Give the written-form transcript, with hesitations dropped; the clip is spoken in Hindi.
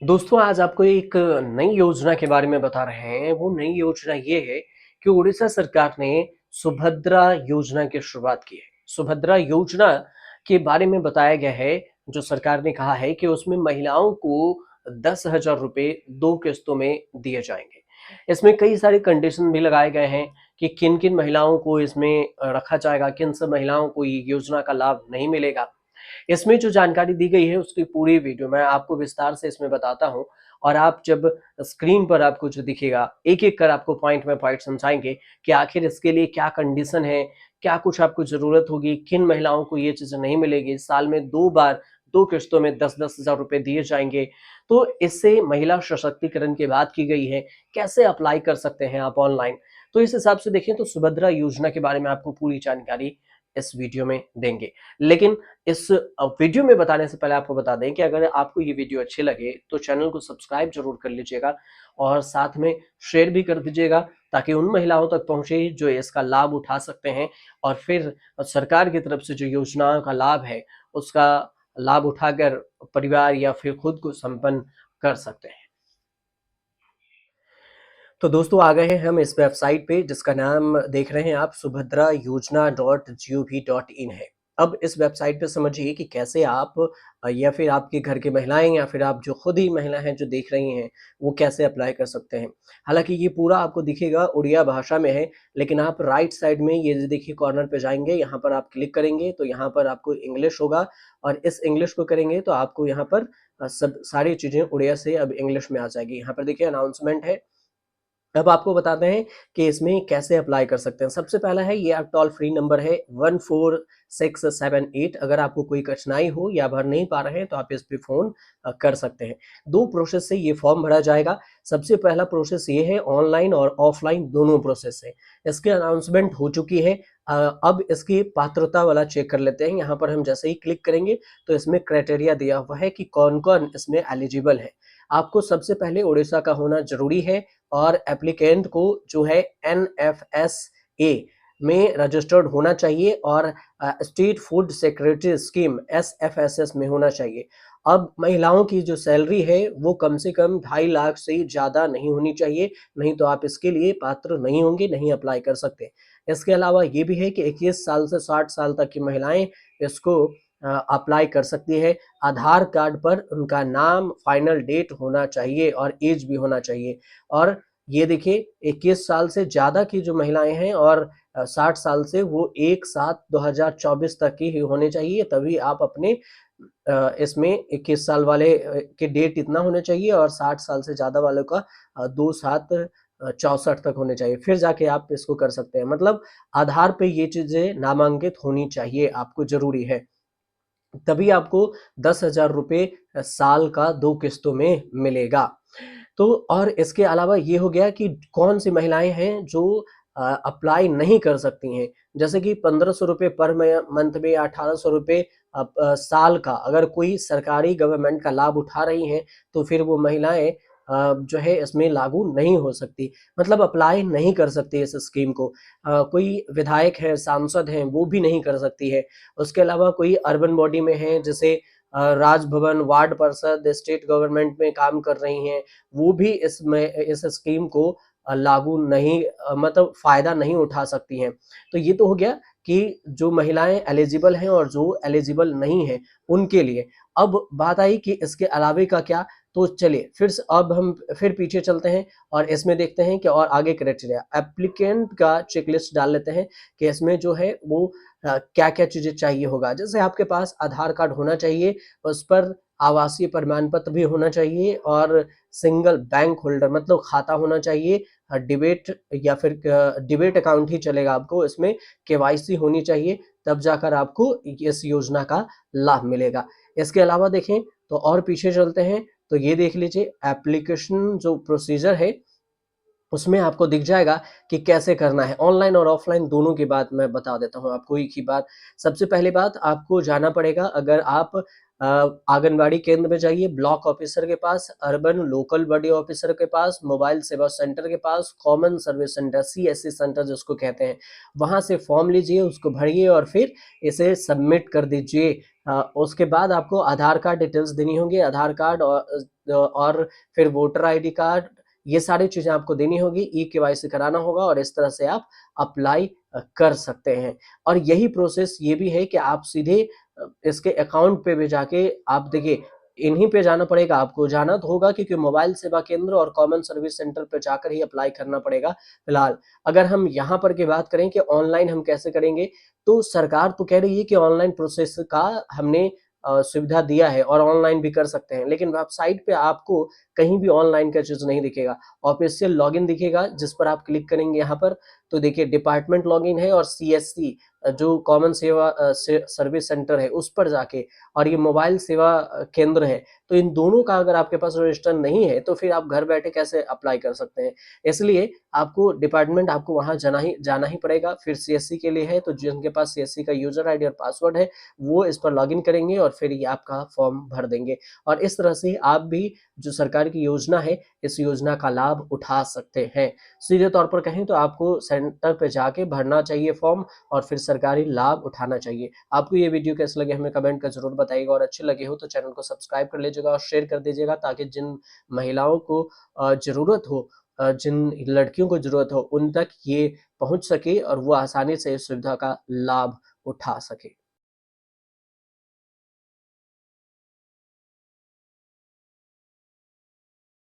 दोस्तों आज आपको एक नई योजना के बारे में बता रहे हैं। वो नई योजना ये है कि उड़ीसा सरकार ने सुभद्रा योजना की शुरुआत की है। सुभद्रा योजना के बारे में बताया गया है, जो सरकार ने कहा है कि उसमें महिलाओं को 10,000 रुपए 2 किस्तों में दिए जाएंगे। इसमें कई सारे कंडीशन भी लगाए गए हैं कि किन-किन महिलाओं को इसमें रखा जाएगा, किन सब महिलाओं को ये योजना का लाभ नहीं मिलेगा। इसमें जो जानकारी दी गई है उसकी पूरी वीडियो मैं आपको विस्तार से इसमें बताता हूँ और आप जब स्क्रीन पर आपको जो दिखेगा एक-एक कर आपको पॉइंट बाय पॉइंट समझाएँगे कि आखिर इसके लिए क्या कंडीशन है, क्या कुछ आपको ज़रूरत होगी, किन महिलाओं को ये चीज़ें नहीं मिलेगी, साल में 2 बार 2 किस्तों में 10-10 हज़ार रुपए दिए जाएँगे। तो इससे महिला सशक्तिकरण की बात की गई है, कैसे अप्लाई कर सकते हैं आप ऑनलाइन। तो इस हिसाब से देखें तो सुभद्रा योजना के बारे में आपको पूरी जानकारी इस वीडियो में देंगे। लेकिन इस वीडियो में बताने से पहले आपको बता दें कि अगर आपको ये वीडियो अच्छी लगे तो चैनल को सब्सक्राइब जरूर कर लीजिएगा और साथ में शेयर भी कर दीजिएगा ताकि उन महिलाओं तक पहुंचे जो इसका लाभ उठा सकते हैं और फिर सरकार की तरफ से जो योजनाओं का लाभ है उसका लाभ उठाकर परिवार या फिर खुद को संपन्न कर सकते हैं। तो दोस्तों आ गए हैं हम इस वेबसाइट पे जिसका नाम देख रहे हैं आप सुभद्रा योजना .gov.in है। अब इस वेबसाइट पे समझिए कि कैसे आप या फिर आपके घर की महिलाएं या फिर आप जो खुद ही महिला हैं जो देख रही हैं वो कैसे अप्लाई कर सकते हैं। हालांकि ये पूरा आपको दिखेगा उड़िया भाषा में है, लेकिन आप राइट साइड में ये जो देखिए कॉर्नर पे जाएंगे, यहाँ पर आप क्लिक करेंगे तो यहाँ पर आपको इंग्लिश होगा और इस इंग्लिश को करेंगे तो आपको यहाँ पर सब सारी चीजें उड़िया से अब इंग्लिश में आ जाएगी। यहाँ पर देखिए अनाउंसमेंट है। अब आपको बताते हैं कि इसमें कैसे अप्लाई कर सकते हैं। सबसे पहला है ये टोल फ्री नंबर है 14678। अगर आपको कोई कठिनाई हो या भर नहीं पा रहे हैं तो आप इस पे फ़ोन कर सकते हैं। 2 प्रोसेस से ये फॉर्म भरा जाएगा। सबसे पहला प्रोसेस ये है ऑनलाइन और ऑफलाइन दोनों प्रोसेस है। इसकी अनाउंसमेंट हो चुकी है। अब इसकी पात्रता वाला चेक कर लेते हैं। यहाँ पर हम जैसे ही क्लिक करेंगे तो इसमें क्राइटेरिया दिया हुआ है कि कौन-कौन इसमें एलिजिबल है। आपको सबसे पहले उड़ीसा का होना ज़रूरी है और एप्लीकेंट को जो है एनएफएसए में रजिस्टर्ड होना चाहिए और स्टेट फूड सिक्योरिटी स्कीम एसएफएसएस में होना चाहिए। अब महिलाओं की जो सैलरी है वो कम से कम 2.5 लाख से ज़्यादा नहीं होनी चाहिए, नहीं तो आप इसके लिए पात्र नहीं होंगे, नहीं अप्लाई कर सकते। इसके अलावा ये भी है कि 21 साल से 60 साल तक की महिलाएं इसको अप्लाई कर सकती है। आधार कार्ड पर उनका नाम, फाइनल डेट होना चाहिए और एज भी होना चाहिए। और ये देखिए 21 साल से ज़्यादा की जो महिलाएँ हैं और 60 साल से वो 1/7/2024 तक की ही होनी चाहिए, तभी आप अपने इसमें 21 साल वाले के डेट इतना होना चाहिए और 60 साल से ज़्यादा वालों का 2/7/64 तक होने चाहिए। फिर जाके आप इसको कर सकते हैं। मतलब आधार पे ये चीज़ें नामांकित होनी चाहिए, आपको ज़रूरी है। तभी आपको 10,000 रुपए साल का 2 किस्तों में मिलेगा। तो और इसके अलावा ये हो गया कि कौन-सी महिलाएँ हैं जो अप्लाई नहीं कर सकती हैं। जैसे कि 1500 रुपए पर मंथ में या 1800 रुपए साल का अगर कोई सरकारी गवर्नमेंट का लाभ उठा रही हैं, तो फिर वो महिलाएँ जो है इसमें लागू नहीं हो सकती। मतलब अप्लाई नहीं कर सकती इस स्कीम को। कोई विधायक है, सांसद हैं, वो भी नहीं कर सकती है। उसके अलावा कोई अर्बन बॉडी में है जैसे राजभवन, वार्ड पार्षद, स्टेट गवर्नमेंट में काम कर रही हैं, वो भी इसमें इस स्कीम को लागू नहीं मतलब फ़ायदा नहीं उठा सकती हैं। तो ये तो हो गया कि जो महिलाएँ एलिजिबल हैं और जो एलिजिबल नहीं हैं, उनके लिए। अब बात आई कि इसके अलावे का क्या? तो चलिए अब हम फिर पीछे चलते हैं और इसमें देखते हैं कि और आगे क्राइटेरिया एप्लीकेंट का चेकलिस्ट डाल लेते हैं कि इसमें जो है वो क्या-क्या चीज़ें चाहिए होगा। जैसे आपके पास आधार कार्ड होना चाहिए, उस पर आवासीय प्रमाण पत्र भी होना चाहिए और सिंगल बैंक होल्डर मतलब खाता होना चाहिए। डिबेट या फिर डिबेट अकाउंट ही चलेगा आपको, इसमें केवाईसी होनी चाहिए, तब जाकर आपको इस योजना का लाभ मिलेगा। इसके अलावा देखें तो और पीछे चलते हैं, तो ये देख लीजिए एप्लीकेशन जो प्रोसीजर है उसमें आपको दिख जाएगा कि कैसे करना है। ऑनलाइन और ऑफ़लाइन दोनों की बात मैं बता देता हूँ आपको एक ही बार। सबसे पहली बात आपको जाना पड़ेगा अगर आप आंगनबाड़ी केंद्र में जाइए, ब्लॉक ऑफ़िसर के पास, अर्बन लोकल बॉडी ऑफ़िसर के पास, मोबाइल सेवा सेंटर के पास, common service centre CSC centre जिसको कहते हैं, वहाँ से फ़ॉर्म लीजिए, उसको भरिए और फिर इसे सबमिट कर दीजिए। उसके बाद आपको आधार कार्ड डिटेल्स देनी होंगी, आधार कार्ड और और फिर वोटर आईडी कार्ड, ये सारी चीज़ें आपको देनी होगी, ई-केवाईसी कराना होगा और इस तरह से आप अप्लाई कर सकते हैं। और यही प्रोसेस ये भी है कि आप सीधे इसके अकाउंट पे भी जाके आप देखिए, इन्हीं पे जाना पड़ेगा, आपको जाना तो होगा क्योंकि मोबाइल सेवा केंद्र और कॉमन सर्विस सेंटर पे जाकर ही अप्लाई करना पड़ेगा फिलहाल। अगर हम यहाँ पर की बात करें कि ऑनलाइन हम कैसे करेंगे, तो सरकार तो कह रही है कि ऑनलाइन प्रोसेस का हमने सुविधा दिया है और ऑनलाइन भी कर सकते हैं, लेकिन वेबसाइट पे आपको कहीं भी ऑनलाइन का चीज़ नहीं दिखेगा। ऑफिशियल लॉगिन दिखेगा जिस पर आप क्लिक करेंगे यहाँ पर, तो देखिए डिपार्टमेंट लॉगिन है और सीएससी जो कॉमन सेवा सर्विस सेंटर है उस पर जाके, और ये मोबाइल सेवा केंद्र है, तो इन दोनों का अगर आपके पास रजिस्टर नहीं है तो फिर आप घर बैठे कैसे अप्लाई कर सकते हैं। इसलिए आपको डिपार्टमेंट आपको वहाँ जाना ही पड़ेगा। फिर सीएससी के लिए है, तो जिनके पास सीएससी का यूजर आईडी और पासवर्ड है वो इस पर लॉगिन करेंगे और फिर ये आपका फॉर्म भर देंगे। और इस तरह से आप भी जो सरकार की योजना है, इस योजना का लाभ उठा सकते हैं। सीधे तौर पर कहें तो आपको सेंटर पे जाके भरना चाहिए फॉर्म और फिर सरकारी लाभ उठाना चाहिए। आपको ये वीडियो कैसे लगे हमें कमेंट कर ज़रूर बताइएगा, और अच्छे लगे हो तो चैनल को सब्सक्राइब कर लीजिएगा और शेयर कर दीजिएगा, ताकि जिन महिलाओं को ज़रूरत हो, जिन लड़कियों को ज़रूरत हो, उन तक ये पहुँच सके और वो आसानी से इस सुविधा का लाभ उठा सके।